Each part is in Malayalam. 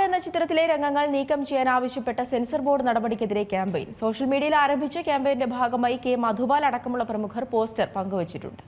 എന്ന ചിത്രത്തിലെ രംഗങ്ങൾ നീക്കം ചെയ്യാൻ ആവശ്യപ്പെട്ട സെൻസർ ബോർഡ് നടപടിക്കെതിരെ ക്യാമ്പയിൻ. സോഷ്യൽ മീഡിയയിൽ ആരംഭിച്ച ക്യാമ്പയിന്റെ ഭാഗമായി കെ മധുപാൽ അടക്കമുള്ള പ്രമുഖർ പോസ്റ്റർ പങ്കുവച്ചിട്ടുണ്ട്.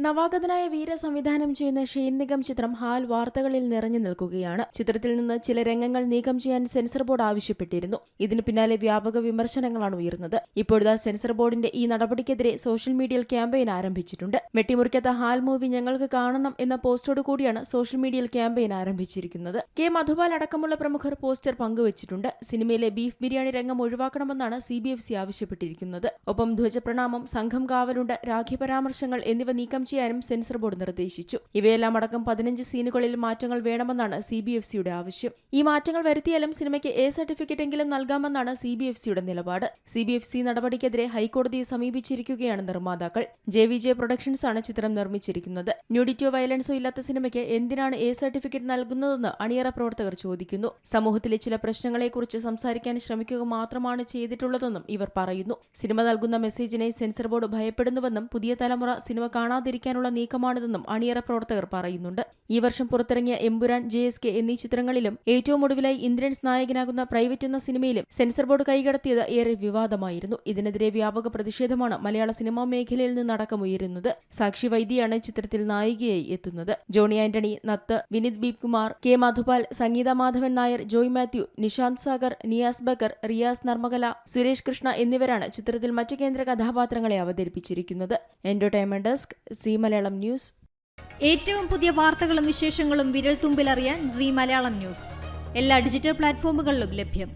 നവാഗതനായ വീര സംവിധാനം ചെയ്യുന്ന ഷെയ്ൻ നിഗം ചിത്രം ഹാൽ വാർത്തകളിൽ നിറഞ്ഞു നിൽക്കുകയാണ്. ചിത്രത്തിൽ നിന്ന് ചില രംഗങ്ങൾ നീക്കം ചെയ്യാൻ സെൻസർ ബോർഡ് ആവശ്യപ്പെട്ടിരുന്നു. ഇതിനു പിന്നാലെ വ്യാപക വിമർശനങ്ങളാണ് ഉയർന്നത്. ഇപ്പോഴത്തെ സെൻസർ ബോർഡിന്റെ ഈ നടപടിക്കെതിരെ സോഷ്യൽ മീഡിയയിൽ ക്യാമ്പയിൻ ആരംഭിച്ചിട്ടുണ്ട്. വെട്ടിമുറിക്കാത്ത ഹാൽ മൂവി ഞങ്ങൾക്ക് കാണണം എന്ന പോസ്റ്റോട് കൂടിയാണ് സോഷ്യൽ മീഡിയയിൽ ക്യാമ്പയിൻ ആരംഭിച്ചിരിക്കുന്നത്. കെ മധുപാൽ അടക്കമുള്ള പ്രമുഖർ പോസ്റ്റർ പങ്കുവച്ചിട്ടുണ്ട്. സിനിമയിലെ ബീഫ് ബിരിയാണി രംഗം ഒഴിവാക്കണമെന്നാണ് CBFC ആവശ്യപ്പെട്ടിരിക്കുന്നത്. ഒപ്പം ധ്വജപ്രണാമം, സംഘം കാവലുണ്ട്, രാഖി പരാമർശങ്ങൾ എന്നിവ നീക്കം ചെയ്യാനും സെൻസർ ബോർഡ് നിർദ്ദേശിച്ചു. ഇവയെല്ലാം അടക്കം 15 സീനുകളിൽ മാറ്റങ്ങൾ വേണമെന്നാണ് CBFCയുടെ ആവശ്യം. ഈ മാറ്റങ്ങൾ വരുത്തിയാലും സിനിമയ്ക്ക് A സർട്ടിഫിക്കറ്റ് എങ്കിലും നൽകാമെന്നാണ് CBFCയുടെ നിലപാട്. CBFC നടപടിക്കെതിരെ ഹൈക്കോടതിയെ സമീപിച്ചിരിക്കുകയാണ് നിർമ്മാതാക്കൾ. JVJ പ്രൊഡക്ഷൻസ് ആണ് ചിത്രം നിർമ്മിച്ചിരിക്കുന്നത്. ന്യൂഡിറ്റിയോ വയലൻസോ ഇല്ലാത്ത സിനിമയ്ക്ക് എന്തിനാണ് A സർട്ടിഫിക്കറ്റ് നൽകുന്നതെന്ന് അണിയറ പ്രവർത്തകർ ചോദിക്കുന്നു. സമൂഹത്തിലെ ചില പ്രശ്നങ്ങളെക്കുറിച്ച് സംസാരിക്കാൻ ശ്രമിക്കുക മാത്രമാണ് ചെയ്തിട്ടുള്ളതെന്നും ഇവർ പറയുന്നു. സിനിമ നൽകുന്ന മെസ്സേജിനെ സെൻസർ ബോർഡ് ഭയപ്പെടുന്നുവെന്നും പുതിയ തലമുറ സിനിമ കാണാതിരിക്കാനുള്ള നീക്കമാണിതെന്നും അണിയറ പ്രവർത്തകർ പറയുന്നുണ്ട്. ഈ വർഷം പുറത്തിറങ്ങിയ എമ്പുരാൻ, JSK എന്നീ ചിത്രങ്ങളിലും ഏറ്റവും ഒടുവിലായി ഇന്ദ്രൻസ് നായകനാകുന്ന പ്രൈവറ്റ് എന്ന സിനിമയിലും സെൻസർ ബോർഡ് കൈകടത്തിയത് ഏറെ വിവാദമായിരുന്നു. ഇതിനെതിരെ വ്യാപക പ്രതിഷേധമാണ് മലയാള സിനിമാ മേഖലയിൽ നിന്നടക്കം ഉയരുന്നത്. സാക്ഷി വൈദ്യയാണ് ചിത്രത്തിൽ നായികയായി എത്തുന്നത്. ജോണി ആന്റണി, നത്ത്, വിനിത് ബീപ് കുമാർ, കെ മധുപാൽ, സംഗീത മാധവൻ നായർ, ജോയ് മാത്യു, നിഷാന്ത് സാഗർ, നിയാസ് ബക്കർ, റിയാസ് നർമ്മകല, സുരേഷ് കൃഷ്ണ എന്നിവരാണ് ചിത്രത്തിൽ മറ്റു കേന്ദ്ര കഥാപാത്രങ്ങളെ അവതരിപ്പിച്ചിരിക്കുന്നത്. Entertainment desk, C Malayalam news. ഏറ്റവും പുതിയ വാർത്തകളും വിശേഷങ്ങളും വിരൽ തുമ്പിലറിയാൻ സി മലയാളം ന്യൂസ് എല്ലാ ഡിജിറ്റൽ പ്ലാറ്റ്ഫോമുകളിലും ലഭ്യം.